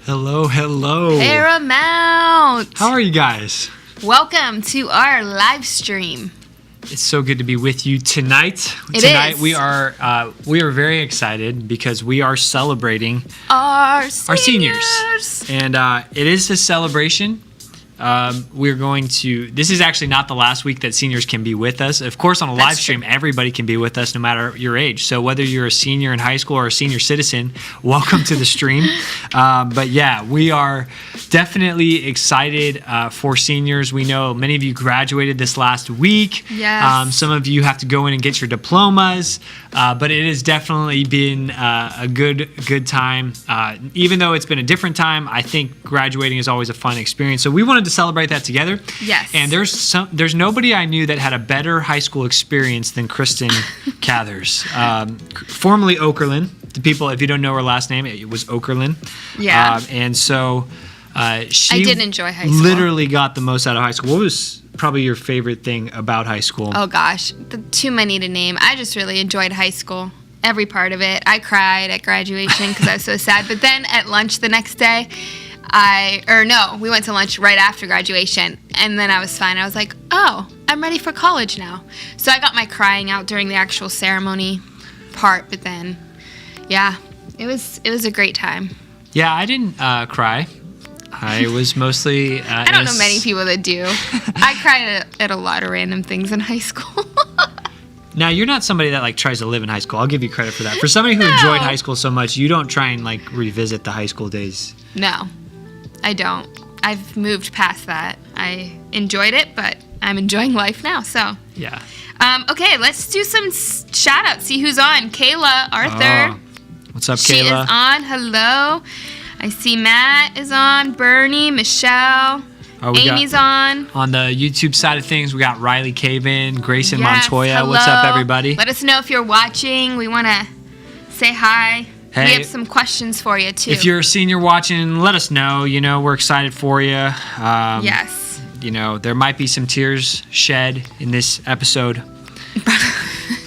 Hello, hello. Paramount. How are you guys? Welcome to our live stream. It's so good to be with you tonight. It is. We are very excited because we are celebrating Our seniors. And it is a celebration. We're going to, this is actually not the last week that seniors can be with us. Of course, on a live stream, everybody can be with us no matter your age. So whether you're a senior in high school or a senior citizen, welcome to the stream. But yeah, we are definitely excited for seniors. We know many of you graduated this last week. Yes. Some of you have to go in and get your diplomas. But it has definitely been a good time. Even though it's been a different time, I think graduating is always a fun experience. So we wanted to celebrate that together. Yes. And there's nobody I knew that had a better high school experience than Kristen Cathers, formerly Okerlund. The people, if you don't know her last name, it was Okerlund. Yeah. And so she I did enjoy high school. Literally got the most out of high school. What was probably your favorite thing about high school? Oh gosh, too many to name. I just really enjoyed high school. Every part of it. I cried at graduation because I was so sad. But then at lunch the next day, we went to lunch right after graduation, and then I was fine. I was like, oh, I'm ready for college now. So I got my crying out during the actual ceremony part, but then, yeah, it was a great time. Yeah, I didn't cry. I was mostly... I don't know many people that do. I cried at a lot of random things in high school. Now, you're not somebody that tries to live in high school. I'll give you credit for that. For somebody who enjoyed high school so much, you don't try and revisit the high school days. No, I don't. I've moved past that. I enjoyed it, but I'm enjoying life now, so. Yeah. Okay, let's do some shout outs. See who's on. Kayla, Arthur. Oh. What's up, Kayla? She is on. Hello. I see Matt is on. Bernie, Michelle. Amy's on. On the YouTube side of things, we got Riley Caven, Grayson Montoya. Hello. What's up, everybody? Let us know if you're watching. We want to say hi. Hey, we have some questions for you, too. If you're a senior watching, let us know. We're excited for you. Yes. There might be some tears shed in this episode.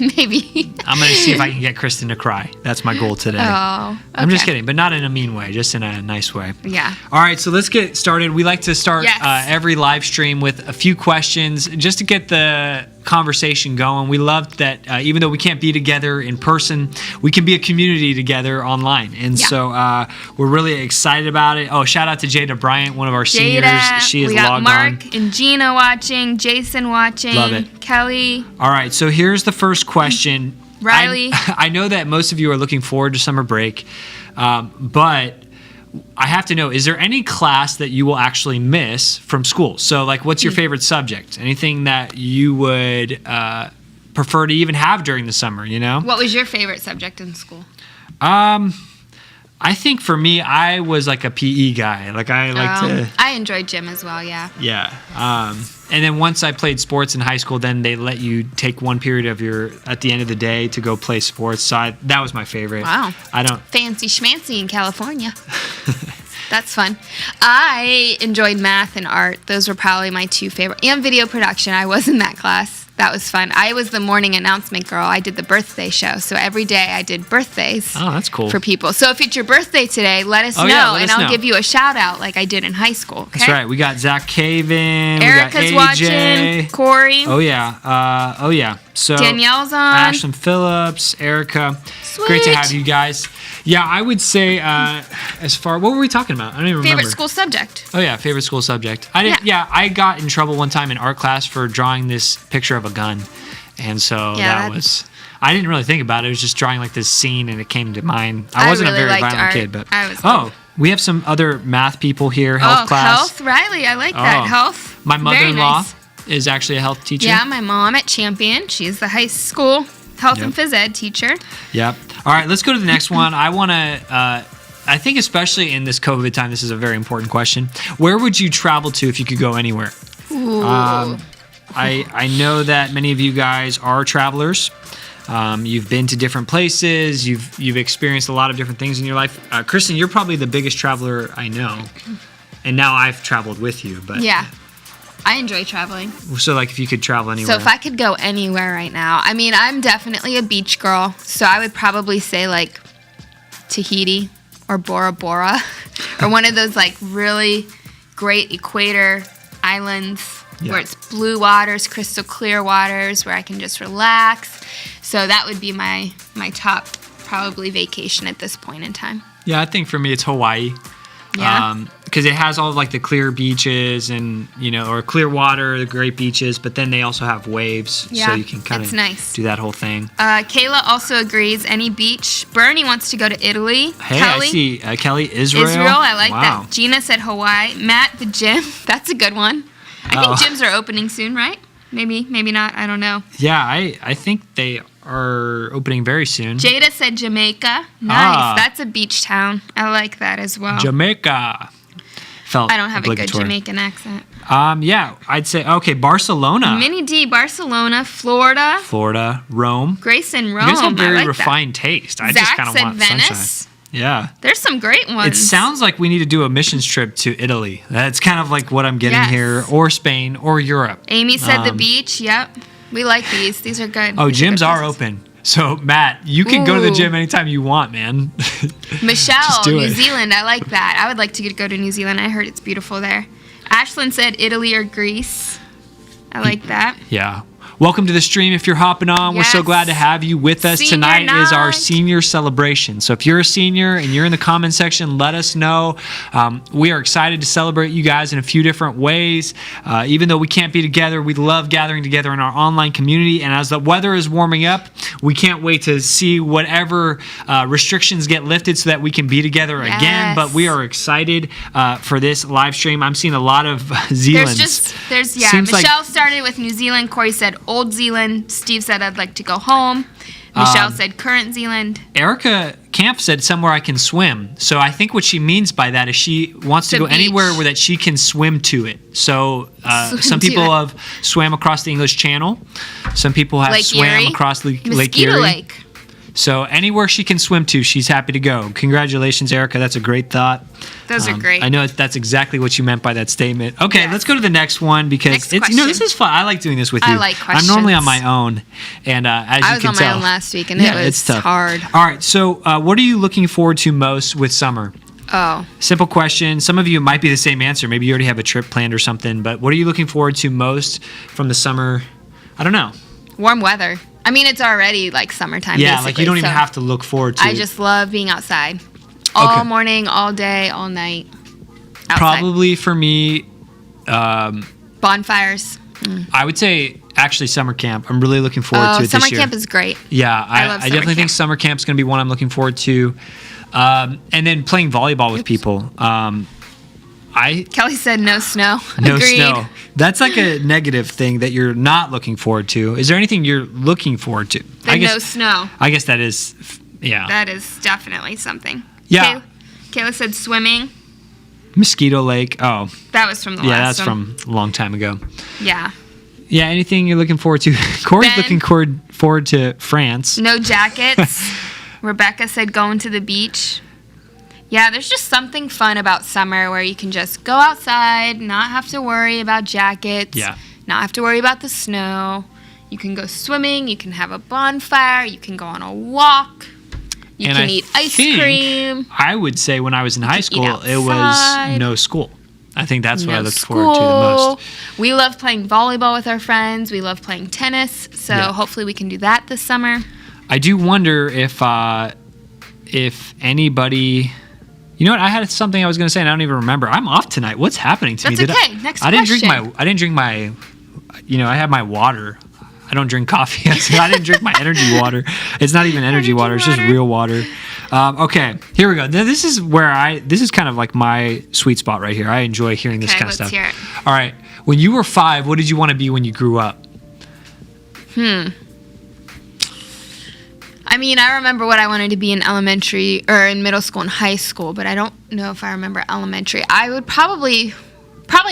Maybe. I'm going to see if I can get Kristen to cry. That's my goal today. Oh, okay. I'm just kidding, but not in a mean way, just in a nice way. Yeah. All right, so let's get started. We like to start every live stream with a few questions just to get the conversation going. We love that even though we can't be together in person, we can be a community together online. And so we're really excited about it. Oh, shout out to Jada Bryant, one of our seniors. She is logged on. We got Mark and Gina watching, Jason watching. Love it. Kelly. All right, so here's the first question. Riley. I know that most of you are looking forward to summer break, but I have to know, is there any class that you will actually miss from school? So, what's your favorite subject? Anything that you would prefer to even have during the summer, What was your favorite subject in school? I think for me, I was a PE guy. I enjoyed gym as well, yeah. Yeah. And then once I played sports in high school, then they let you take one period at the end of the day to go play sports. So that was my favorite. Wow. Fancy schmancy in California. That's fun. I enjoyed math and art. Those were probably my two favorite. And video production. I was in that class. That was fun. I was the morning announcement girl. I did the birthday show. So every day I did birthdays. Oh, that's cool. For people. So if it's your birthday today, let us know. And I'll give you a shout out like I did in high school. Okay? That's right. We got Zach Caven. Erica's we got AJ. Watching. Corey. Oh, yeah. So Danielle's on. Ashlyn Phillips, Erica. Sweet. Great to have you guys. Yeah, I would say what were we talking about? I don't even remember. Favorite school subject. Oh yeah, favorite school subject. I got in trouble one time in art class for drawing this picture of a gun. And so I didn't really think about it. It was just drawing this scene and it came to mind. I wasn't really a very violent art. kid, but I was good. We have some other math people here, health class. Health, Riley, I like that. Health. My mother-in-law nice. is actually a health teacher. Yeah, my mom at Champion. She's the high school health and phys ed teacher. Yep. All right, let's go to the next one. I want to, I think especially in this COVID time, this is a very important question. Where would you travel to if you could go anywhere? Ooh. I know that many of you guys are travelers. You've been to different places. You've experienced a lot of different things in your life. Kristen, you're probably the biggest traveler I know. And now I've traveled with you. But yeah. I enjoy traveling. So, if you could travel anywhere. So, if I could go anywhere right now, I'm definitely a beach girl. So, I would probably say, Tahiti or Bora Bora. or one of those like really great equator islands where it's blue waters, crystal clear waters, where I can just relax. So that would be my top probably vacation at this point in time. Yeah, I think for me it's Hawaii. Yeah. Because it has all of like the clear beaches and, or clear water, the great beaches, but then they also have waves. So you can kind of nice. do that whole thing. Kayla also agrees, any beach. Bernie wants to go to Italy. Hey, Kelly, I see Kelly, Israel. I like wow. that. Gina said Hawaii. Matt, the gym. That's a good one. I think gyms are opening soon, right? Maybe not. I don't know. Yeah, I think they are opening very soon. Jada said Jamaica. Nice. That's a beach town. I like that as well. Jamaica. I don't have a good Jamaican accent. Yeah, I'd say, okay, Barcelona. Minnie D, Barcelona, Florida, Rome. Grace in Rome. You guys have very like refined taste. I Zach just kind of said want Venice. sunshine. Yeah. There's some great ones. It sounds like we need to do a missions trip to Italy. That's kind of like what I'm getting here, or Spain, or Europe. Amy said the beach. Yep. We like these. These are good. Oh, gyms are open. So, Matt, you can go to the gym anytime you want, man. Michelle, New Zealand. I like that. I would like to go to New Zealand. I heard it's beautiful there. Ashlyn said Italy or Greece. I like that. Yeah. Welcome to the stream. If you're hopping on, we're so glad to have you with us. Senior Tonight night. is our senior celebration. So if you're a senior and you're in the comment section, let us know. We are excited to celebrate you guys in a few different ways. Even though we can't be together, we love gathering together in our online community. And as the weather is warming up, we can't wait to see whatever restrictions get lifted so that we can be together again. But we are excited for this live stream. I'm seeing a lot of Zealands. Michelle started with New Zealand. Corey said Old Zealand. Steve said I'd like to go home. Michelle said current Zealand. Erica Camp said somewhere I can swim. So I think what she means by that is she wants to go anywhere where that she can swim to it. So some people have swam across the English Channel. Some people have swam across Lake Erie. Lake. So anywhere she can swim to, she's happy to go. Congratulations, Erica. That's a great thought. Those are great. I know that's exactly what you meant by that statement. Okay, let's go to the next one because this is fun. I like doing this with you. I like questions. I'm normally on my own, and as you can tell, I was on my own last week, and it was tough. hard. All right, so what are you looking forward to most with summer? Oh. Simple question. Some of you might be the same answer. Maybe you already have a trip planned or something, but what are you looking forward to most from the summer? I don't know. Warm weather. I mean, it's already like summertime. Yeah, basically, like you don't even have to look forward to it. I just love being outside. All morning, all day, all night. Outside. Probably for me, bonfires. I would say actually summer camp. I'm really looking forward to it this year. Summer camp is great. Yeah, I definitely think summer camp's going to be one I'm looking forward to. And then playing volleyball with people. Kelly said no snow. No Agreed. snow. That's like a negative thing that you're not looking forward to. Is there anything you're looking forward to? No snow. I guess that is, yeah. That is definitely something. Yeah. Kayla said swimming. Mosquito Lake. Oh. That was from the last one. Yeah, that's from a long time ago. Yeah. Yeah, anything you're looking forward to? Corey's looking forward to France. No jackets. Rebecca said going to the beach. Yeah, there's just something fun about summer where you can just go outside, not have to worry about jackets, not have to worry about the snow. You can go swimming, you can have a bonfire, you can go on a walk, you can eat ice cream. I would say when I was in high school, it was no school. I think that's what I looked forward to the most. We love playing volleyball with our friends. We love playing tennis. So hopefully we can do that this summer. I do wonder if anybody... You know what? I had something I was going to say, and I don't even remember. I'm off tonight. What's happening to me? That's okay. Next question. I didn't drink my. I had my water. I don't drink coffee. I didn't drink my energy water. It's not even energy water. It's just real water. Okay, here we go. Now, this is kind of like my sweet spot right here. I enjoy hearing this kind of stuff. Hear it. All right. When you were 5, what did you want to be when you grew up? I mean, I remember what I wanted to be in elementary or in middle school and high school, but I don't know if I remember elementary. I would probably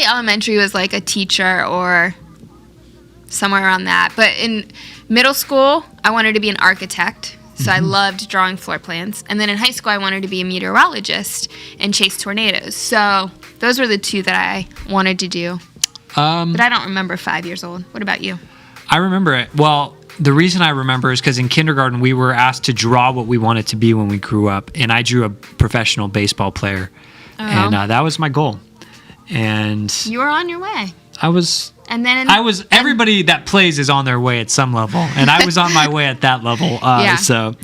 elementary was like a teacher or somewhere around that. But in middle school, I wanted to be an architect. So I loved drawing floor plans. And then in high school, I wanted to be a meteorologist and chase tornadoes. So those were the two that I wanted to do. But I don't remember 5 years old. What about you? I remember it. Well, the reason I remember is because in kindergarten, we were asked to draw what we wanted to be when we grew up. And I drew a professional baseball player. And that was my goal. And You were on your way. I was And then everybody that plays is on their way at some level, and I was on my way at that level. So,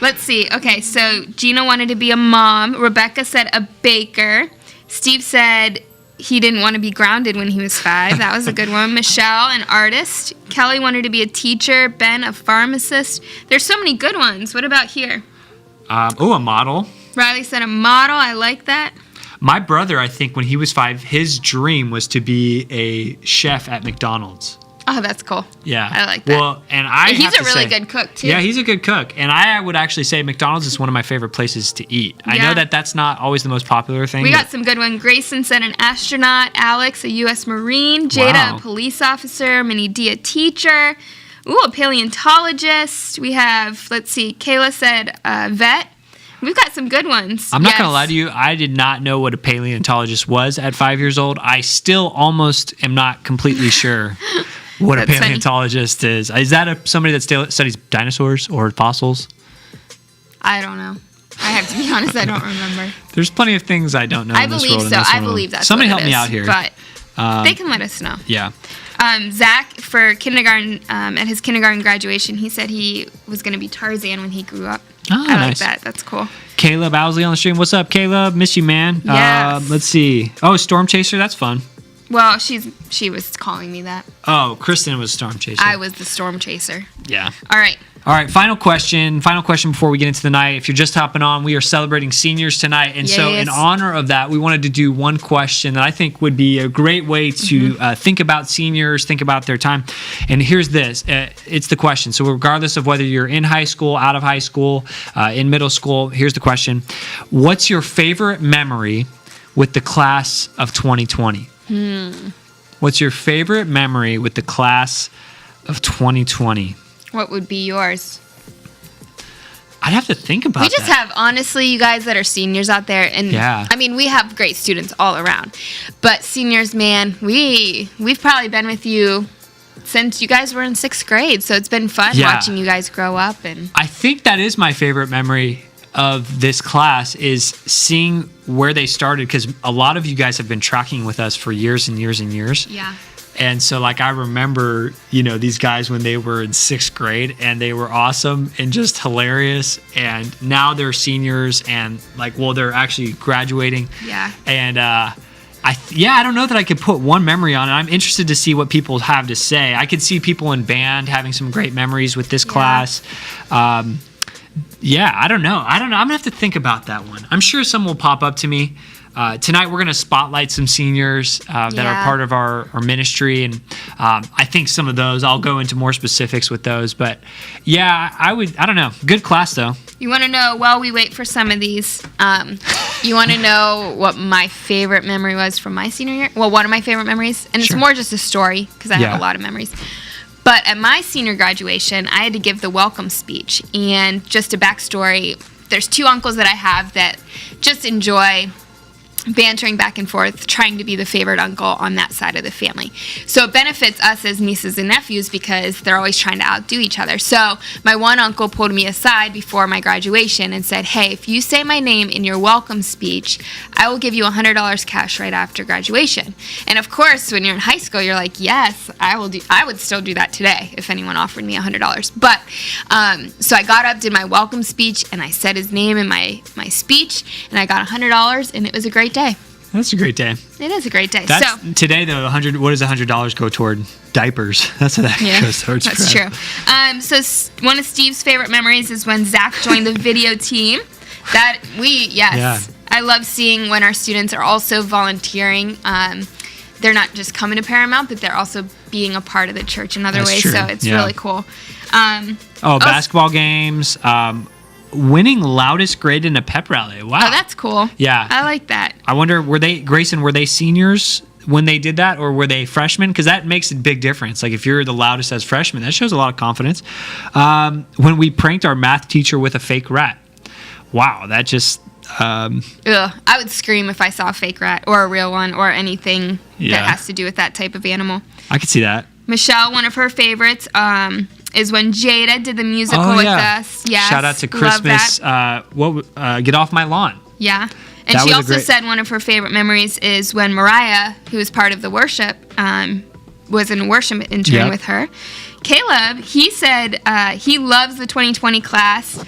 Let's see. Okay, so Gina wanted to be a mom. Rebecca said a baker. Steve said he didn't want to be grounded when he was 5. That was a good one. Michelle, an artist. Kelly wanted to be a teacher. Ben, a pharmacist. There's so many good ones. What about here? A model. Riley said a model. I like that. My brother, I think, when he was 5, his dream was to be a chef at McDonald's. Oh, that's cool. Yeah. I like that. Well, and he's a really good cook, too. Yeah, he's a good cook. And I would actually say McDonald's is one of my favorite places to eat. I know that that's not always the most popular thing. We got some good ones. Grayson said an astronaut. Alex, a U.S. Marine. Jada, a police officer. Minnie D, a teacher. Ooh, a paleontologist. We have, let's see, Kayla said vet. We've got some good ones. I'm not going to lie to you. I did not know what a paleontologist was at 5 years old. I still almost am not completely sure what a paleontologist is. Is that somebody that studies dinosaurs or fossils? I don't know. I have to be honest. I don't remember. There's plenty of things I don't know. I believe so. I believe that's somebody what help me out here. But they can let us know. Yeah. Zach, for kindergarten, at his kindergarten graduation, he said he was going to be Tarzan when he grew up. Oh, I like nice. that. That's cool. Caleb Owsley on the stream. What's up, Caleb? Miss you, man. Yes. Let's see. Oh, Storm Chaser. That's fun. Well, she was calling me that. Oh, Kristen was Storm Chaser. I was the Storm Chaser. Yeah. All right. All right, final question before we get into the night. If you're just hopping on, we are celebrating seniors tonight. And so in honor of that, we wanted to do one question that I think would be a great way to think about seniors, think about their time. And here's this. It's the question. So regardless of whether you're in high school, out of high school, in middle school, here's the question. What's your favorite memory with the class of 2020? What's your favorite memory with the class of 2020? What would be yours? I'd have to think about We just have, honestly, you guys that are seniors out there, and I mean, we have great students all around, but seniors, man, we've probably been with you since you guys were in 6th grade, so it's been fun watching you guys grow up. And I think that is my favorite memory of this class, is seeing where they started, because a lot of you guys have been tracking with us for years and years and years. Yeah. And so, like, I remember, these guys when they were in 6th grade, and they were awesome and just hilarious. And now they're seniors, and they're actually graduating. Yeah. And I don't know that I could put one memory on it. I'm interested to see what people have to say. I could see people in band having some great memories with this class. I don't know. I'm gonna have to think about that one. I'm sure some will pop up to me. Tonight we're going to spotlight some seniors that are part of our ministry, and I think some of those, I'll go into more specifics with those, but I don't know. Good class though. You want to know, while we wait for some of these, you want to know what my favorite memory was from my senior year? Well, one of my favorite memories, and it's more just a story because I have a lot of memories. But at my senior graduation, I had to give the welcome speech, and just a backstory, there's 2 uncles that I have that just enjoy bantering back and forth, trying to be the favorite uncle on that side of the family. So it benefits us as nieces and nephews because they're always trying to outdo each other. So my one uncle pulled me aside before my graduation and said, "Hey, if you say my name in your welcome speech, I will give you $100 cash right after graduation." And of course, when you're in high school, you're like, "Yes, I will do. I would still do that today if anyone offered me $100." But so I got up, did my welcome speech, and I said his name in my speech, and I got $100, and it was a great day. That's a great day. It is a great day. Today though, what does $100 go toward? Diapers. That's what that goes towards. That's true. So one of Steve's favorite memories is when Zach joined the video team. I love seeing when our students are also volunteering. They're not just coming to Paramount, but they're also being a part of the church in other ways. True. So it's really cool. Basketball games. Winning loudest grade in a pep rally. Wow. Oh, that's cool. Yeah. I like that. I wonder, were they seniors when they did that, or were they freshmen? Because that makes a big difference. Like, if you're the loudest as freshmen, that shows a lot of confidence. When we pranked our math teacher with a fake rat. Wow, that just... I would scream if I saw a fake rat or a real one or anything that has to do with that type of animal. I could see that. Michelle, one of her favorites, is when Jada did the musical with us. Yes. Shout out to Christmas. Get Off My Lawn. Yeah. And That she was a also great- said one of her favorite memories is when Mariah, who was part of the worship, was in worship intern Yep. with her. Caleb, he said he loves the 2020 class.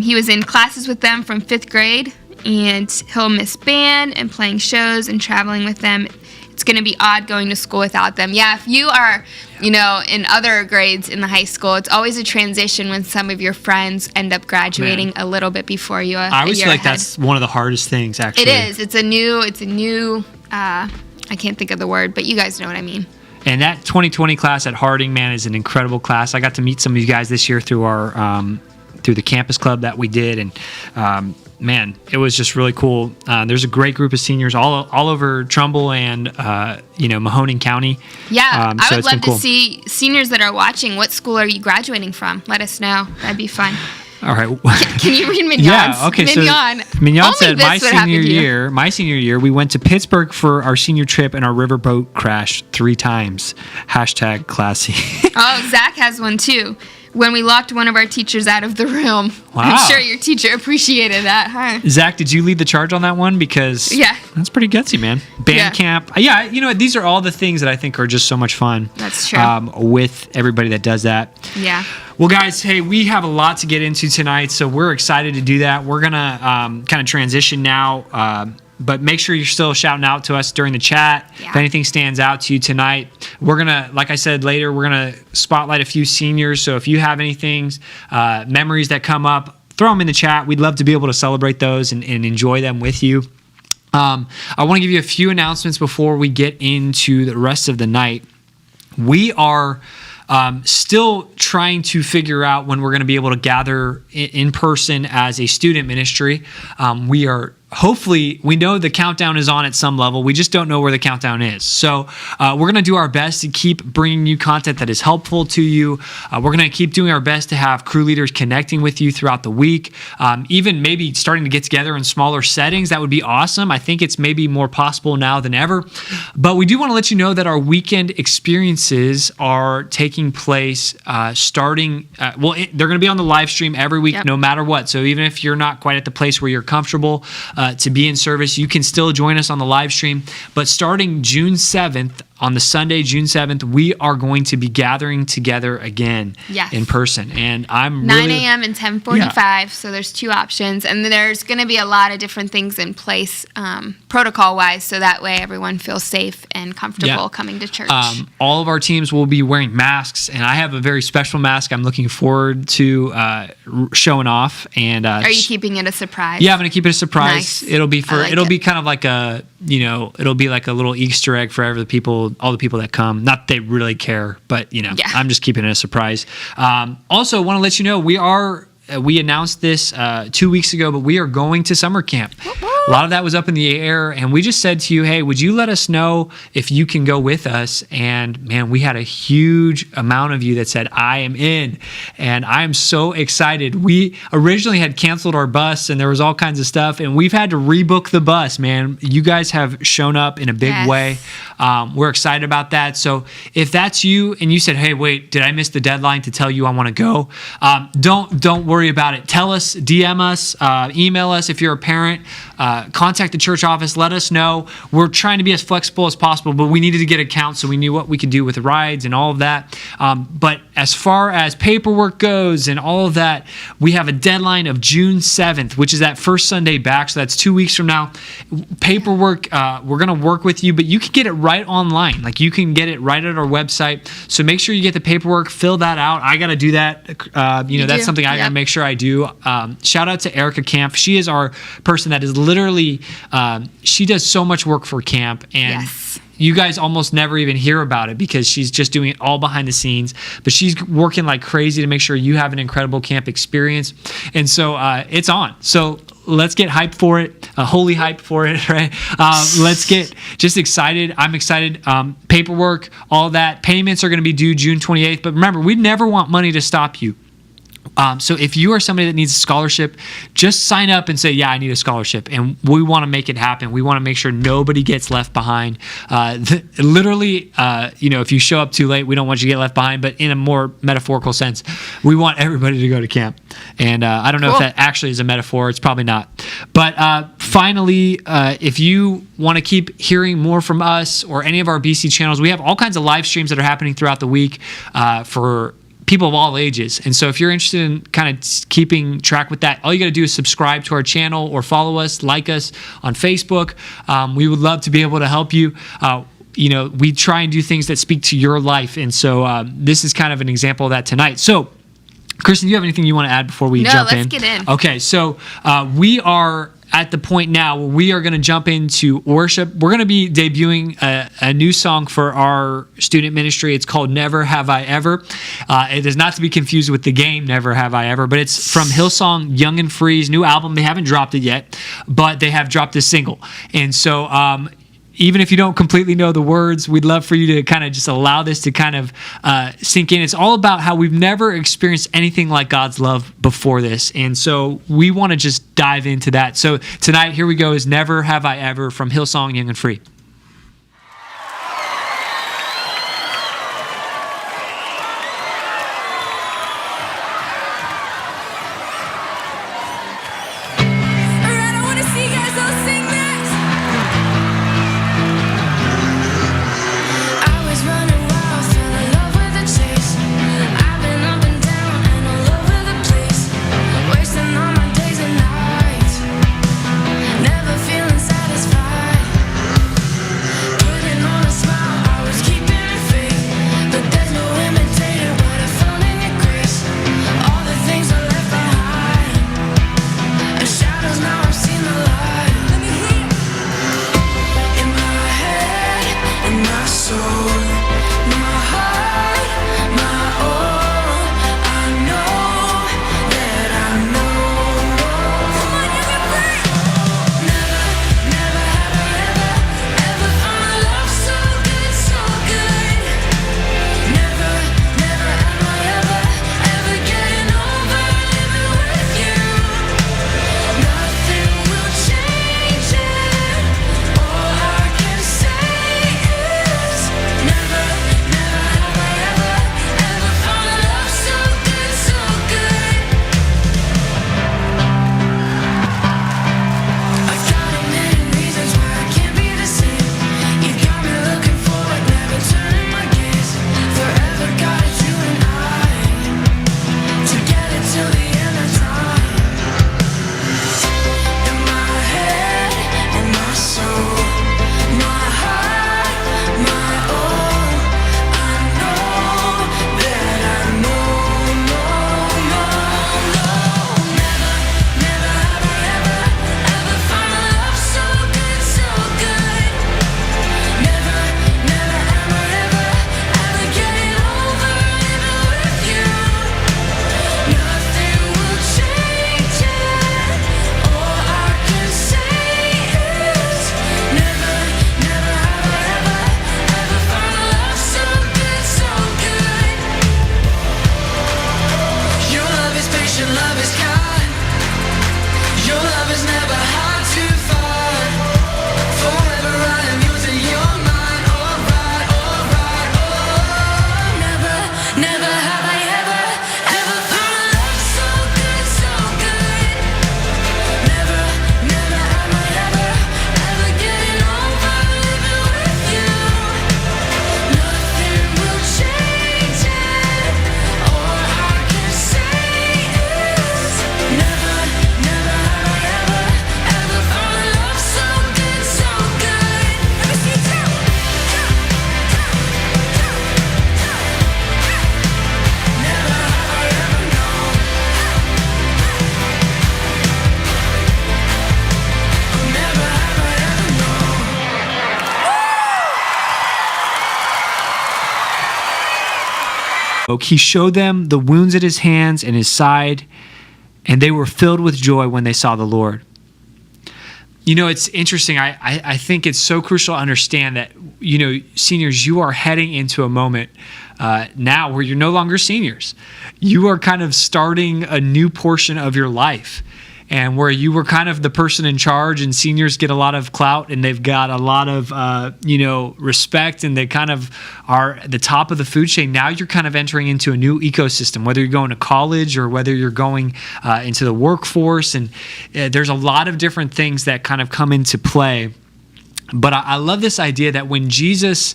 He was in classes with them from 5th grade, and he'll miss band and playing shows and traveling with them. It's going to be odd going to school without them. Yeah, if you are, in other grades in the high school, it's always a transition when some of your friends end up graduating a little bit before you. I always feel like that's one of the hardest things, actually. It is. It's a new. I can't think of the word, but you guys know what I mean. And that 2020 class at Harding, man, is an incredible class. I got to meet some of you guys this year through our through the campus club that we did, and man, it was just really cool. There's a great group of seniors all over Trumbull and Mahoning County. Yeah, So I would it's been love cool. to see seniors that are watching. What school are you graduating from? Let us know. That'd be fun. All right. Can you read Mignon's? Yeah. Okay. Mignon. So Mignon Only said, this my would happen senior to you." year, we went to Pittsburgh for our senior trip, and our riverboat crashed 3 times. # classy. Oh, Zach has one too. When we locked one of our teachers out of the room. Wow. I'm sure your teacher appreciated that, huh? Zach, did you lead the charge on that one? Because Yeah. that's pretty gutsy, man. Band Yeah. camp. Yeah, these are all the things that I think are just so much fun. That's true. With everybody that does that. Yeah. Well, guys, hey, we have a lot to get into tonight, so we're excited to do that. We're going to kind of transition now, but make sure you're still shouting out to us during the chat. Yeah. If anything stands out to you tonight, we're going to, like I said later, we're going to spotlight a few seniors. So if you have anything, memories that come up, throw them in the chat. We'd love to be able to celebrate those and enjoy them with you. I want to give you a few announcements before we get into the rest of the night. We are still trying to figure out when we're going to be able to gather in person as a student ministry. We know the countdown is on at some level. We just don't know where the countdown is. So we're going to do our best to keep bringing you content that is helpful to you. We're going to keep doing our best to have crew leaders connecting with you throughout the week. Even maybe starting to get together in smaller settings. That would be awesome. I think it's maybe more possible now than ever. But we do want to let you know that our weekend experiences are taking place starting, they're going to be on the live stream every week, no matter what. So even if you're not quite at the place where you're comfortable to be in service, you can still join us on the live stream. But starting June 7th, on the Sunday, June 7th, we are going to be gathering together again in person. And I'm 9 a.m. and 10:45, so there's 2 options. And there's going to be a lot of different things in place protocol-wise, so that way everyone feels safe and comfortable coming to church. All of our teams will be wearing masks, and I have a very special mask I'm looking forward to showing off. And Are you keeping it a surprise? Yeah, I'm going to keep it a surprise. Nice. It'll be it'll be kind of like a, it'll be like a little Easter egg for all the people that come. Not that they really care, but I'm just keeping it a surprise. Also, want to let you know we announced this 2 weeks ago, but we are going to summer camp. A lot of that was up in the air, and we just said to you, hey, would you let us know if you can go with us? And man, we had a huge amount of you that said, I am in, and I am so excited. We originally had canceled our bus, and there was all kinds of stuff, and we've had to rebook the bus, man. You guys have shown up in a big way. We're excited about that. So if that's you, and you said, hey, wait, did I miss the deadline to tell you I want to go? Don't worry about it. Tell us, DM us, email us if you're a parent. Contact the church office. Let us know. We're trying to be as flexible as possible, but we needed to get a count so we knew what we could do with the rides and all of that. But as far as paperwork goes and all of that, we have a deadline of June 7th, which is that first Sunday back. So that's 2 weeks from now. Paperwork, we're going to work with you, but you can get it right online. Like you can get it right at our website. So make sure you get the paperwork, fill that out. I got to do that. That's something I got to make sure I do. Shout out to Erica Camp. She is our person that is literally, she does so much work for camp, and you guys almost never even hear about it because she's just doing it all behind the scenes, but she's working like crazy to make sure you have an incredible camp experience. And so it's on. So let's get hyped for it, holy hype for it, right? Let's get just excited. I'm excited. Paperwork, all that. Payments are going to be due June 28th. But remember, we never want money to stop you. So if you are somebody that needs a scholarship, just sign up and say, yeah, I need a scholarship. And we want to make it happen. We want to make sure nobody gets left behind. Literally, if you show up too late, we don't want you to get left behind. But in a more metaphorical sense, we want everybody to go to camp. And I don't know if that actually is a metaphor. It's probably not. But Finally, if you want to keep hearing more from us or any of our BC channels, we have all kinds of live streams that are happening throughout the week for people of all ages. And so if you're interested in kind of keeping track with that, all you got to do is subscribe to our channel or follow us, like us on Facebook. We would love to be able to help you. We try and do things that speak to your life. And so this is kind of an example of that tonight. So, Kristen, do you have anything you want to add before we jump in? No, let's get in. Okay, so we are at the point now where we are going to jump into worship. We're going to be debuting a new song for our student ministry. It's called Never Have I Ever. It is not to be confused with the game Never Have I Ever, but it's from Hillsong Young and Free's new album. They haven't dropped it yet, but they have dropped a single. And so even if you don't completely know the words, we'd love for you to kind of just allow this to kind of sink in. It's all about how we've never experienced anything like God's love before this. And so we want to just dive into that. So tonight, here we go, is Never Have I Ever from Hillsong Young and Free. He showed them the wounds at his hands and his side, and they were filled with joy when they saw the Lord. You know, it's interesting. I think it's so crucial to understand that, you know, seniors, you are heading into a moment now where you're no longer seniors. You are kind of starting a new portion of your life. and where you were kind of the person in charge, and seniors get a lot of clout and they've got a lot of respect, and they kind of are at the top of the food chain. Now you're kind of entering into a new ecosystem, whether you're going to college or whether you're going into the workforce, and there's a lot of different things that kind of come into play. But I love this idea that when Jesus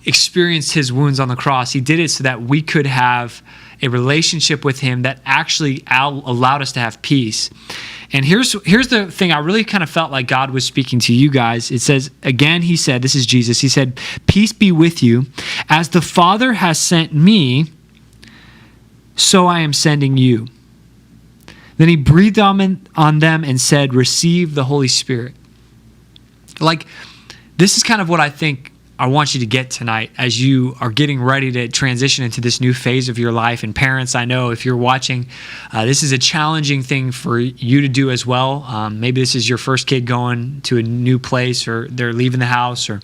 experienced his wounds on the cross, he did it so that we could have a relationship with him that actually allowed us to have peace. And here's the thing, I really kind of felt like God was speaking to you guys. It says, again, he said, this is Jesus, he said, "Peace be with you. As the Father has sent me, so I am sending you." Then he breathed on them and said, "Receive the Holy Spirit." Like, this is kind of what I think I want you to get tonight as you are getting ready to transition into this new phase of your life. And parents, I know if you're watching, this is a challenging thing for you to do as well. Maybe this is your first kid going to a new place, or they're leaving the house, or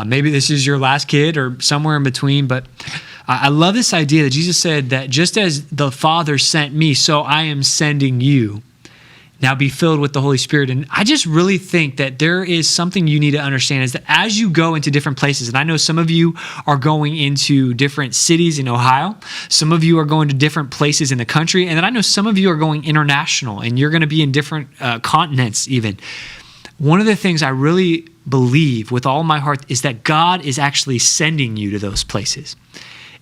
maybe this is your last kid, or somewhere in between. But I love this idea that Jesus said that just as the Father sent me, so I am sending you. Now be filled with the Holy Spirit. And I just really think that there is something you need to understand, is that as you go into different places, and I know some of you are going into different cities in Ohio, some of you are going to different places in the country, and then I know some of you are going international, and you're going to be in different continents even. One of the things I really believe with all my heart is that God is actually sending you to those places.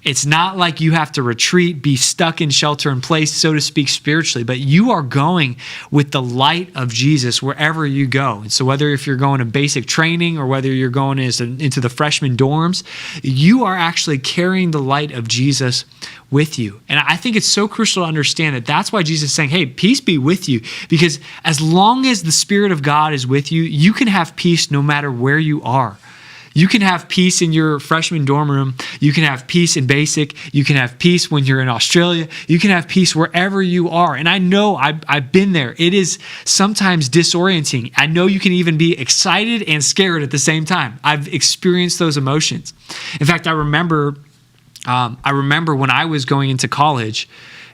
It's not like you have to retreat, be stuck in shelter in place, so to speak, spiritually, but you are going with the light of Jesus wherever you go. And so whether if you're going to basic training or whether you're going into the freshman dorms, you are actually carrying the light of Jesus with you. And I think it's so crucial to understand that that's why Jesus is saying, hey, peace be with you. Because as long as the Spirit of God is with you, you can have peace no matter where you are. You can have peace in your freshman dorm room. You can have peace in basic. You can have peace when you're in Australia. You can have peace wherever you are. And I know I've been there. It is sometimes disorienting. I know you can even be excited and scared at the same time. I've experienced those emotions. In fact, I remember when I was going into college,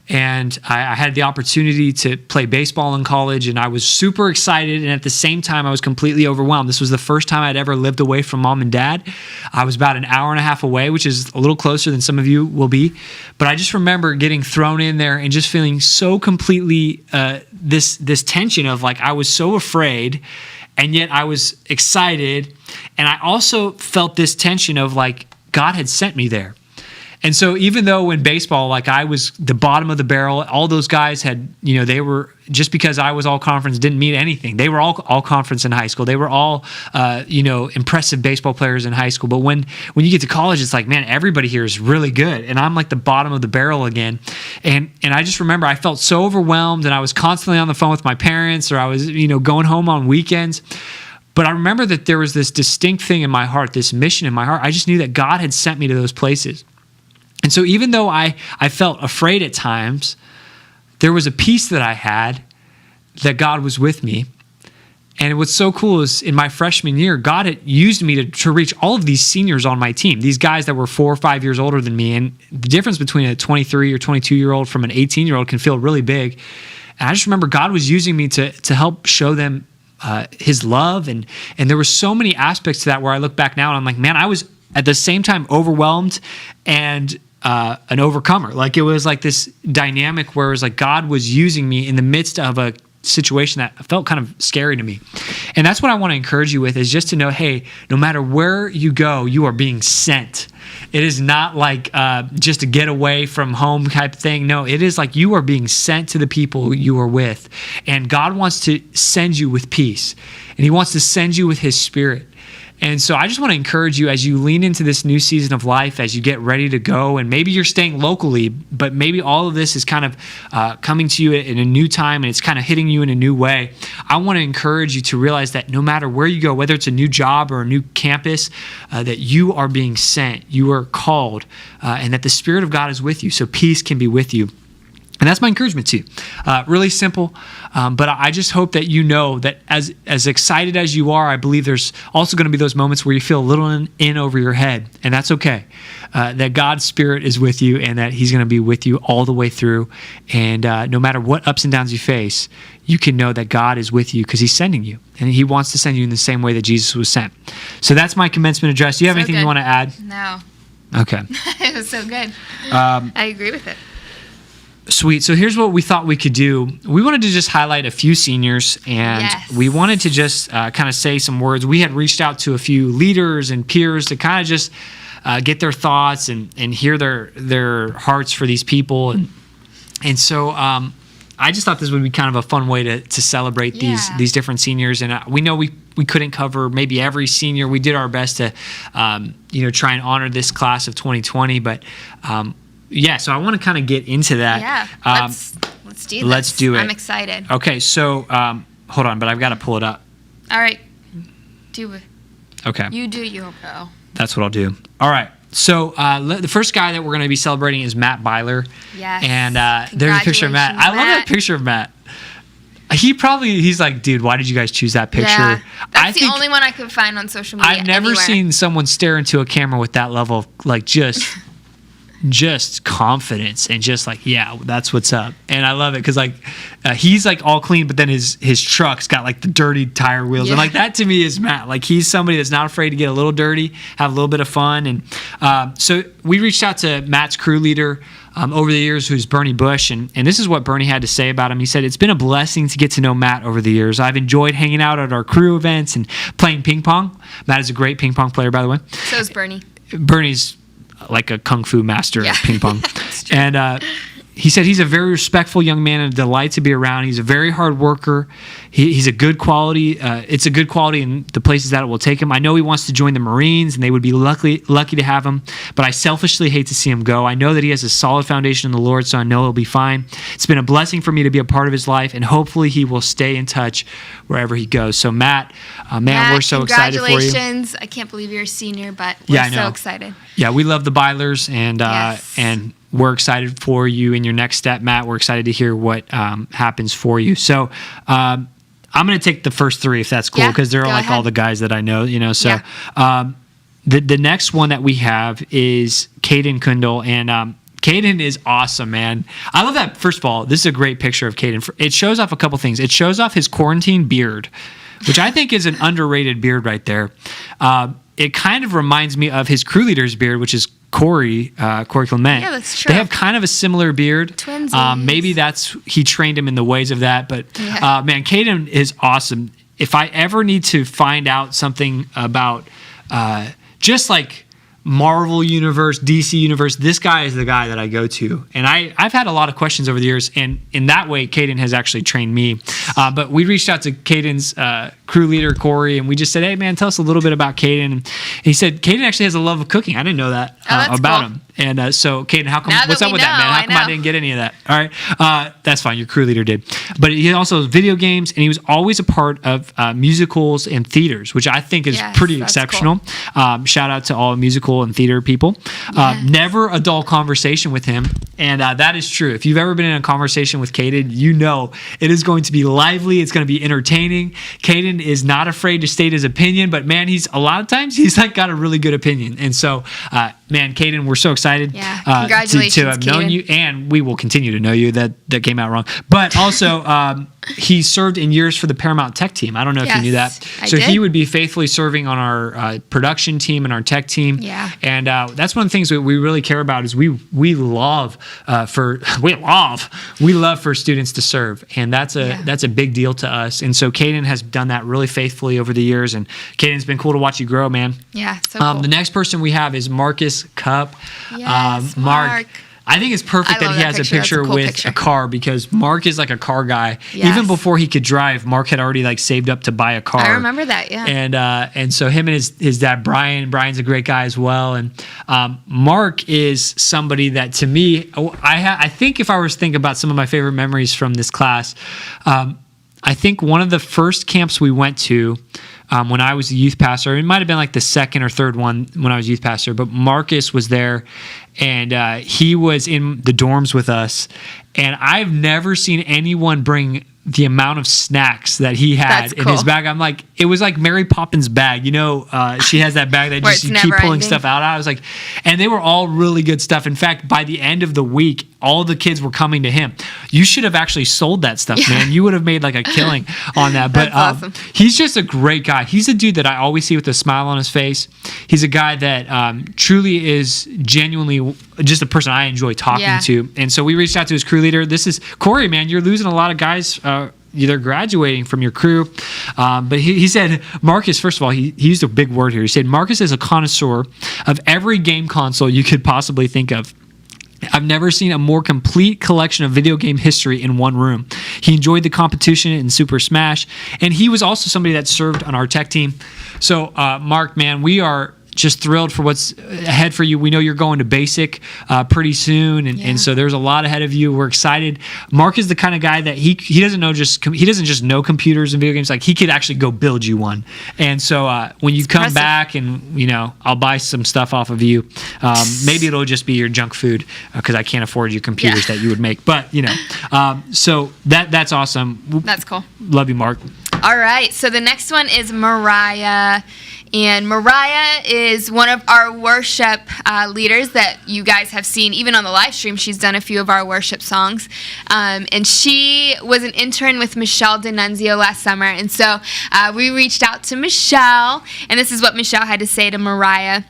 and I had the opportunity to play baseball in college, and I was super excited, and at the same time, I was completely overwhelmed. This was the first time I'd ever lived away from mom and dad. I was about an hour and a half away, which is a little closer than some of you will be. But I just remember getting thrown in there and just feeling so completely this tension of like I was so afraid, and yet I was excited. And I also felt this tension of like God had sent me there. And so even though in baseball, like I was the bottom of the barrel, all those guys had, they were, just because I was all conference didn't mean anything. They were all conference in high school. They were all, impressive baseball players in high school. But when you get to college, it's like, man, everybody here is really good. And I'm like the bottom of the barrel again. And I just remember I felt so overwhelmed, and I was constantly on the phone with my parents, or I was, going home on weekends. But I remember that there was this distinct thing in my heart, this mission in my heart. I just knew that God had sent me to those places. And so even though I felt afraid at times, there was a peace that I had that God was with me. And what's so cool is in my freshman year, God had used me to reach all of these seniors on my team, these guys that were 4 or 5 years older than me. And the difference between a 23 or 22-year-old from an 18-year-old can feel really big. And I just remember God was using me to help show them his love. And there were so many aspects to that where I look back now and I'm like, man, I was at the same time overwhelmed and an overcomer. Like it was like this dynamic where it was like God was using me in the midst of a situation that felt kind of scary to me. And that's what I want to encourage you with, is just to know, hey, no matter where you go, you are being sent. It is not like just a get away from home type thing. No, it is like you are being sent to the people you are with. And God wants to send you with peace. And he wants to send you with his Spirit. And so I just want to encourage you as you lean into this new season of life, as you get ready to go, and maybe you're staying locally, but maybe all of this is kind of coming to you in a new time and it's kind of hitting you in a new way. I want to encourage you to realize that no matter where you go, whether it's a new job or a new campus, that you are being sent, you are called, and that the Spirit of God is with you, so peace can be with you. And that's my encouragement to you. Really simple, but I just hope that you know that as excited as you are, I believe there's also going to be those moments where you feel a little in over your head, and that's okay. That God's Spirit is with you, and that He's going to be with you all the way through. And no matter what ups and downs you face, you can know that God is with you because He's sending you, and He wants to send you in the same way that Jesus was sent. So that's my commencement address. Do you have anything you want to add? No. Okay. It was so good. I agree with it. Sweet. So here's what we thought we could do. We wanted to just highlight a few seniors, and we wanted to just kind of say some words. We had reached out to a few leaders and peers to kind of just get their thoughts and hear their hearts for these people. And so I just thought this would be kind of a fun way to celebrate these different seniors. And we know we couldn't cover maybe every senior. We did our best to try and honor this class of 2020, but so I want to kind of get into that. Yeah, let's do this. Let's do it. I'm excited. Okay, so hold on, but I've got to pull it up. All right, do it. Okay. You do your go. That's what I'll do. All right. So the first guy that we're going to be celebrating is Matt Byler. Yes. And there's a picture of Matt. I love that picture of Matt. He's like, dude, why did you guys choose that picture? Yeah, that's the only one I could find on social media. I've never seen someone stare into a camera with that level of like just confidence and just like, yeah, that's what's up. And I love it because like he's like all clean, but then his truck's got like the dirty tire wheels. And like that to me is Matt. Like he's somebody that's not afraid to get a little dirty, have a little bit of fun. And so we reached out to Matt's crew leader over the years, who's Bernie Bush. And this is what Bernie had to say about him. He said, "It's been a blessing to get to know Matt over the years. I've enjoyed hanging out at our crew events and playing ping pong." Matt is a great ping pong player, by the way. So is Bernie. Bernie's like a kung fu master at ping pong. And he said he's a very respectful young man and a delight to be around. He's a very hard worker. He's a good quality. It's a good quality in the places that it will take him. I know he wants to join the Marines, and they would be lucky to have him, but I selfishly hate to see him go. I know that he has a solid foundation in the Lord, so I know he'll be fine. It's been a blessing for me to be a part of his life, and hopefully he will stay in touch wherever he goes. So Matt, we're so excited for you. Congratulations. I can't believe you're a senior, but we're so excited. Yeah, we love the Bylers, and we're excited for you in your next step, Matt. We're excited to hear what happens for you. So I'm going to take the first three, if that's cool, because they're like all the guys that I know, So the next one that we have is Caden Kundal, and Caden is awesome, man. I love that. First of all, this is a great picture of Caden. It shows off a couple things. It shows off his quarantine beard, which I think is an underrated beard right there. It kind of reminds me of his crew leader's beard, which is Corey Clement. Yeah, that's true. They have kind of a similar beard. Twinsies. Maybe he trained him in the ways of that. But man, Caden is awesome. If I ever need to find out something about just like Marvel Universe, DC Universe, this guy is the guy that I go to. And I've had a lot of questions over the years, and in that way, Caden has actually trained me. But we reached out to Caden's crew leader, Corey, and we just said, "Hey, man, tell us a little bit about Caden." And he said, Caden actually has a love of cooking. I didn't know that about him. And so, Caden, what's up with that, man? How come I didn't get any of that? All right. That's fine. Your crew leader did. But he also has video games, and he was always a part of musicals and theaters, which I think is pretty exceptional. Cool. Shout out to all musical and theater people. Never a dull conversation with him. And that is true. If you've ever been in a conversation with Caden, you know it is going to be lively. It's going to be entertaining. Caden is not afraid to state his opinion, but man, a lot of times he's like got a really good opinion. And so, man, Caden, we're so excited congratulations, to have known you, and we will continue to know you. That came out wrong. But also, he served in years for the Paramount Tech team. I don't know if you knew that. So he would be faithfully serving on our production team and our tech team. Yeah. And that's one of the things that we really care about is we love for students to serve, and that's a big deal to us. And so Caden has done that really faithfully over the years, and Caden's been cool to watch you grow, man. Yeah, so cool. The next person we have is Marcus Cup. Yes, Mark. I think it's perfect that he has a picture with a car, because Mark is like a car guy. Yes. Even before he could drive, Mark had already like saved up to buy a car. I remember that, yeah. And so him and his dad Brian's a great guy as well. And Mark is somebody that, to me, I think if I was to think about some of my favorite memories from this class, I think one of the first camps we went to when I was a youth pastor, it might have been like the second or third one when I was youth pastor, but Marcus was there, and he was in the dorms with us, and I've never seen anyone bring the amount of snacks that he had That's in cool. his bag. I'm like, it was like Mary Poppins' bag. You know, she has that bag that Where just it's you keep never pulling ending. stuff out. I was like, and they were all really good stuff. In fact, by the end of the week, all the kids were coming to him. You should have actually sold that stuff, man. You would have made like a killing on that. But That's awesome. he's just a great guy. He's a dude that I always see with a smile on his face. He's a guy that truly is genuinely just a person I enjoy talking Yeah. to. And so we reached out to his crew leader. This is Corey, man. You're losing a lot of guys. They're graduating from your crew. But he said, Marcus, first of all, he used a big word here. He said, Marcus is a connoisseur of every game console you could possibly think of. I've never seen a more complete collection of video game history in one room. He enjoyed the competition in Super Smash, and he was also somebody that served on our tech team. So, Mark, man, we are just thrilled for what's ahead for you. We know you're going to basic pretty soon, and so there's a lot ahead of you. We're excited. Mark is the kind of guy that he doesn't know he doesn't just know computers and video games. Like, he could actually go build you one. And so when you come impressive. back, and I'll buy some stuff off of you. Maybe it'll just be your junk food because I can't afford your computers that you would make. But so that's awesome. That's cool. Love you, Mark. All right, so the next one is Mariah. And Mariah is one of our worship leaders that you guys have seen, even on the live stream. She's done a few of our worship songs. And she was an intern with Michelle D'Annunzio last summer. And so we reached out to Michelle, and this is what Michelle had to say to Mariah.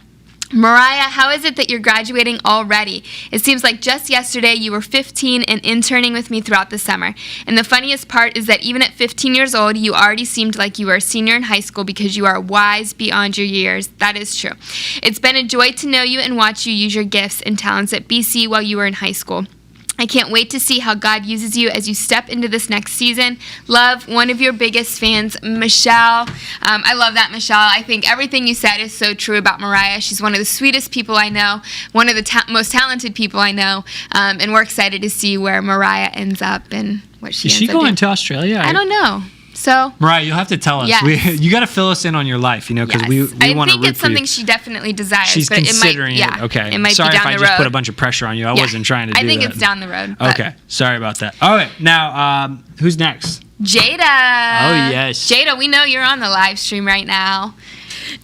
Mariah, how is it that you're graduating already? It seems like just yesterday you were 15 and interning with me throughout the summer. And the funniest part is that even at 15 years old, you already seemed like you were a senior in high school because you are wise beyond your years. That is true. It's been a joy to know you and watch you use your gifts and talents at BC while you were in high school. I can't wait to see how God uses you as you step into this next season. Love, one of your biggest fans, Michelle. I love that, Michelle. I think everything you said is so true about Mariah. She's one of the sweetest people I know, one of the most talented people I know, and we're excited to see where Mariah ends up and what she Is ends she up going doing. to Australia? I don't know. So Mariah, you'll have to tell us. Yes. You got to fill us in on your life, because yes. we want to I root think it's for you. something she definitely desires. She's but considering it. Might, it. Okay. It might Sorry be down if I the just road. put a bunch of pressure on you. I wasn't trying to do that. I think it's down the road. but- Okay. Sorry about that. All right. Now, who's next? Jada. Oh, yes. Jada, we know you're on the live stream right now.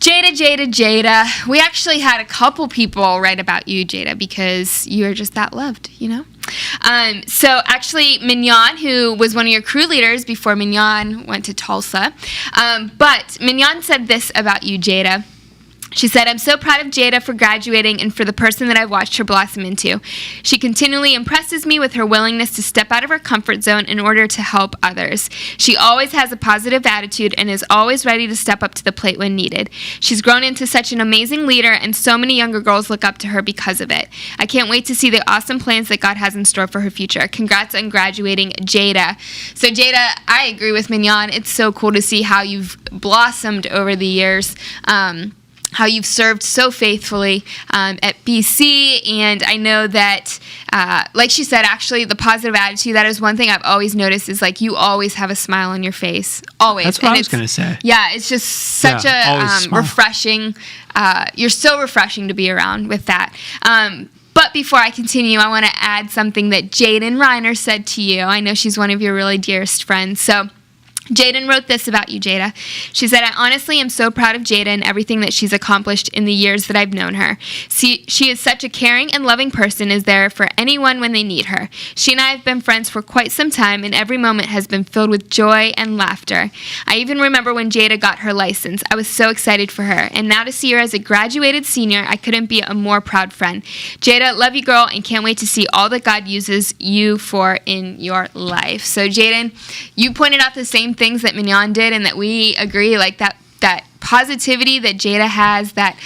Jada. We actually had a couple people write about you, Jada, because you're just that loved, So actually, Mignon, who was one of your crew leaders before Mignon went to Tulsa, but Mignon said this about you, Jada. She said, I'm so proud of Jada for graduating and for the person that I've watched her blossom into. She continually impresses me with her willingness to step out of her comfort zone in order to help others. She always has a positive attitude and is always ready to step up to the plate when needed. She's grown into such an amazing leader, and so many younger girls look up to her because of it. I can't wait to see the awesome plans that God has in store for her future. Congrats on graduating, Jada. So Jada, I agree with Mignon. It's so cool to see how you've blossomed over the years. How you've served so faithfully at BC, and I know that, like she said, actually, the positive attitude, that is one thing I've always noticed is, like, you always have a smile on your face. Always. That's what I was going to say. Yeah, it's just such always a smile. refreshing, you're so refreshing to be around with that. But before I continue, I want to add something that Jaden Reiner said to you. I know she's one of your really dearest friends, so Jaden wrote this about you, Jada. She said, I honestly am so proud of Jada and everything that she's accomplished in the years that I've known her. She is such a caring and loving person, is there for anyone when they need her. She and I have been friends for quite some time, and every moment has been filled with joy and laughter. I even remember when Jada got her license. I was so excited for her, and now to see her as a graduated senior, I couldn't be a more proud friend. Jada, love you, girl, and can't wait to see all that God uses you for in your life. So, Jaden, you pointed out the same things that Mignon did, and that we agree, like that positivity that Jada has, that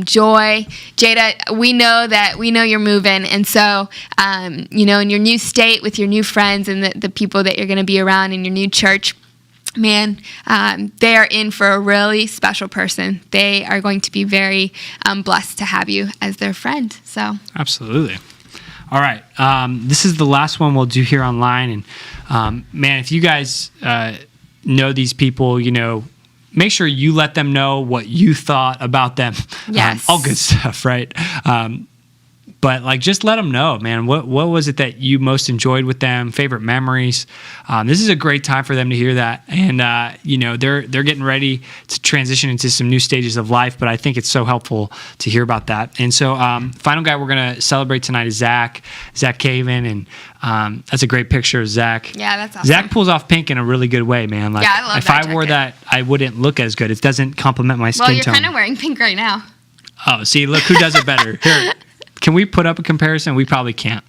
joy. Jada, we know you're moving, and so in your new state with your new friends and the people that you're going to be around in your new church, man, they are in for a really special person. They are going to be very blessed to have you as their friend. So Absolutely. All right. This is the last one we'll do here online, and man, if you guys know these people, make sure you let them know what you thought about them. Yes. All good stuff, right? But like, just let them know, man. What was it that you most enjoyed with them? Favorite memories? This is a great time for them to hear that, and they're getting ready to transition into some new stages of life. But I think it's so helpful to hear about that. And so, final guy we're gonna celebrate tonight is Zach Caven, and that's a great picture of Zach. Yeah, that's awesome. Zach pulls off pink in a really good way, man. Like, yeah, I love if that I wore jacket. that, I wouldn't look as good. It doesn't complement my skin Well, you're tone. kind of wearing pink right now. Oh, see, look who does it better. Here, can we put up a comparison? We probably can't.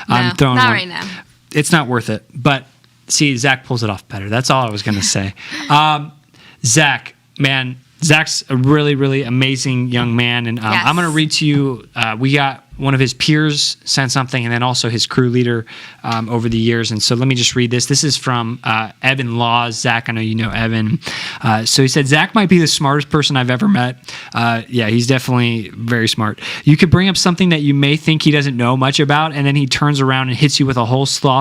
No, throwing not one. right now. It's not worth it. But see, Zach pulls it off better. That's all I was going to say. Zach, man, Zach's a really, really amazing young man. And Yes. I'm going to read to you. We got one of his peers sent something, and then also his crew leader over the years. And so let me just read this. This is from Evan Laws. Zach, I know you know Evan. So he said, Zach might be the smartest person I've ever met. Yeah, he's definitely very smart. You could bring up something that you may think he doesn't know much about, and then he turns around and hits you with a whole slew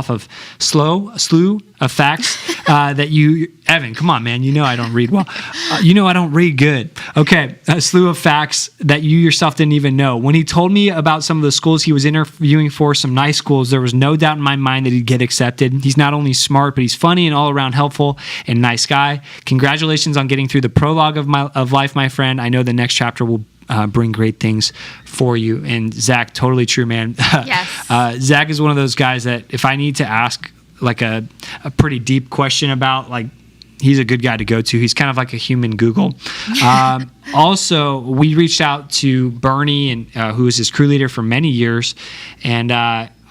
of facts that you, Evan, come on, man. You know I don't read well. I don't read good. Okay, a slew of facts that you yourself didn't even know. When he told me about some of the schools he was interviewing for, some nice schools, there was no doubt in my mind that he'd get accepted. He's not only smart, but he's funny and all around helpful and nice guy. Congratulations on getting through the prologue of life, my friend. I know the next chapter will bring great things for you. And Zach, totally true, man. Yes. Zach is one of those guys that if I need to ask like a pretty deep question about, like, he's a good guy to go to. He's kind of like a human Google. Also, we reached out to Bernie, and who was his crew leader for many years, and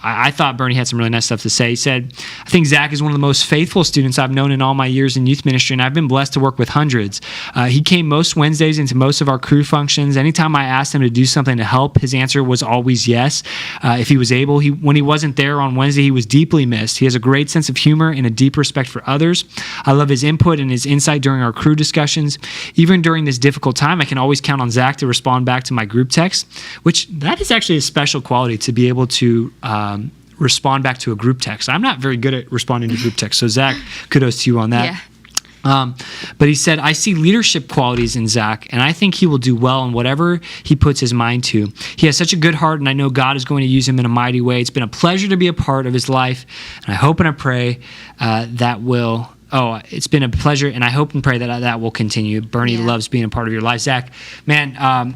I thought Bernie had some really nice stuff to say. He said, I think Zach is one of the most faithful students I've known in all my years in youth ministry, and I've been blessed to work with hundreds. He came most Wednesdays into most of our crew functions. Anytime I asked him to do something to help, his answer was always yes. If he was able, when he wasn't there on Wednesday, he was deeply missed. He has a great sense of humor and a deep respect for others. I love his input and his insight during our crew discussions. Even during this difficult time, I can always count on Zach to respond back to my group text, which that is actually a special quality, to be able to respond back to a group text. I'm not very good at responding to group text. So Zach, kudos to you on that. Yeah. But he said, I see leadership qualities in Zach, and I think he will do well in whatever he puts his mind to. He has such a good heart, and I know God is going to use him in a mighty way. It's been a pleasure to be a part of his life, and I hope and I pray it's been a pleasure, and I hope and pray that will continue. Bernie loves being a part of your life. Zach, man,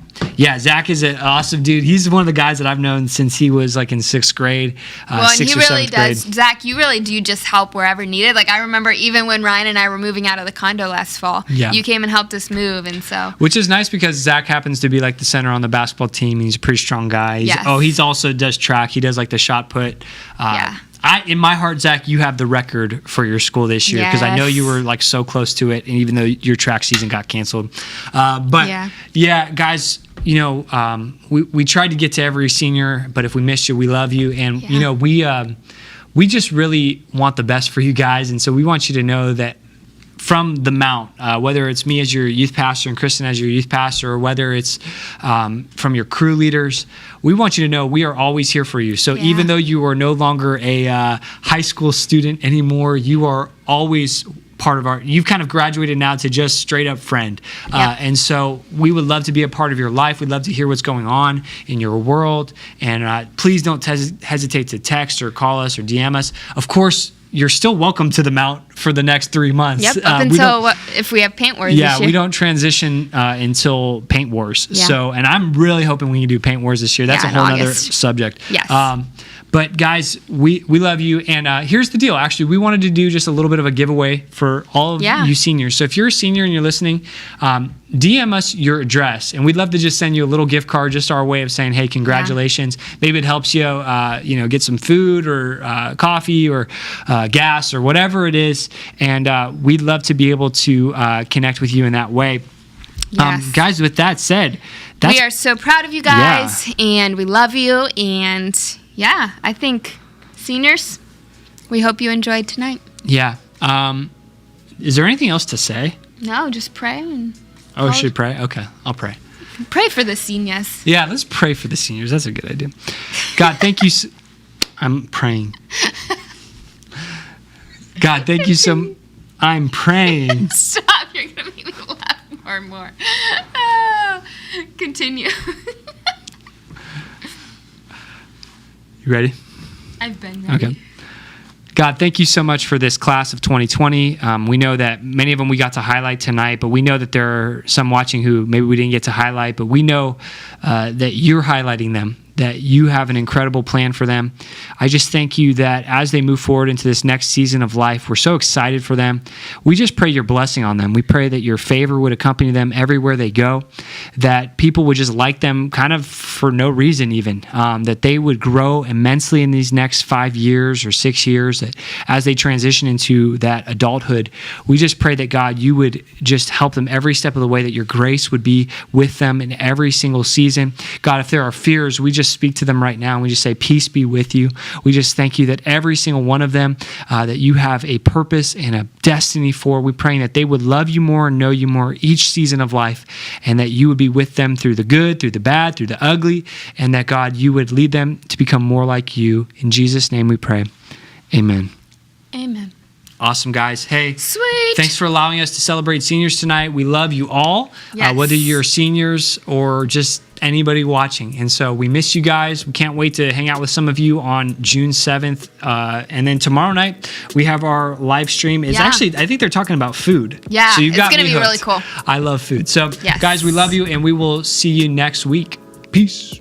Zach is an awesome dude. He's one of the guys that I've known since he was like in sixth grade. Well, and he really does. Grade. Zach, you really do just help wherever needed. Like, I remember even when Ryan and I were moving out of the condo last fall, you came and helped us move, and so. Which is nice because Zach happens to be like the center on the basketball team. He's a pretty strong guy. He's also does track. He does like the shot put. In my heart, Zach, you have the record for your school this year because I know you were like so close to it, and even though your track season got canceled. Guys, we tried to get to every senior, but if we missed you, we love you, and we just really want the best for you guys, and so we want you to know that from the Mount, whether it's me as your youth pastor and Kristen as your youth pastor, or whether it's from your crew leaders, we want you to know we are always here for you. So even though you are no longer a high school student anymore, you are always part of you've kind of graduated now to just straight up friend. And so we would love to be a part of your life. We'd love to hear what's going on in your world. And please don't hesitate to text or call us or DM us. Of course, you're still welcome to the Mount for the next 3 months. Yep, up until if we have Paint Wars this year. We don't transition until Paint Wars. Yeah. So, and I'm really hoping we can do Paint Wars this year. That's a whole other subject. Yes. But guys, we love you. And here's the deal. Actually, we wanted to do just a little bit of a giveaway for all of you seniors. So if you're a senior and you're listening, DM us your address, and we'd love to just send you a little gift card, just our way of saying, hey, congratulations. Maybe it helps you, get some food or coffee or gas or whatever it is. And we'd love to be able to connect with you in that way. Yes. Guys, with that said, we are so proud of you guys, and we love you. And I think seniors, we hope you enjoyed tonight. Yeah. Is there anything else to say? No, just pray. Should we pray? Okay, I'll pray. Pray for the seniors. Yeah, let's pray for the seniors. That's a good idea. God, thank you. I'm praying. God, thank you so. I'm praying. Stop! You're gonna make me laugh more and more. Oh, continue. You ready? I've been ready. Okay. God, thank you so much for this class of 2020. We know that many of them we got to highlight tonight, but we know that there are some watching who maybe we didn't get to highlight, but we know that you're highlighting them, that you have an incredible plan for them. I just thank you that as they move forward into this next season of life, we're so excited for them. We just pray your blessing on them. We pray that your favor would accompany them everywhere they go, that people would just like them kind of for no reason even, that they would grow immensely in these next 5 years or 6 years, that as they transition into that adulthood, we just pray that, God, you would just help them every step of the way, that your grace would be with them in every single season. God, if there are fears, we just speak to them right now, and we just say, peace be with you. We just thank you that every single one of them, that you have a purpose and a destiny for. We're praying that they would love you more and know you more each season of life, and that you would be with them through the good, through the bad, through the ugly, and that, God, you would lead them to become more like you. In Jesus' name we pray. Amen. Amen. Awesome, guys. Hey, Sweet. thanks for allowing us to celebrate seniors tonight. We love you all, Yes. whether you're seniors or just anybody watching. And so we miss you guys. We can't wait to hang out with some of you on June 7th. And then tomorrow night, we have our live stream. It's actually, I think they're talking about food. Yeah, so you got it's going to me be hooked. really cool. I love food. So, Yes. guys, we love you, and we will see you next week. Peace.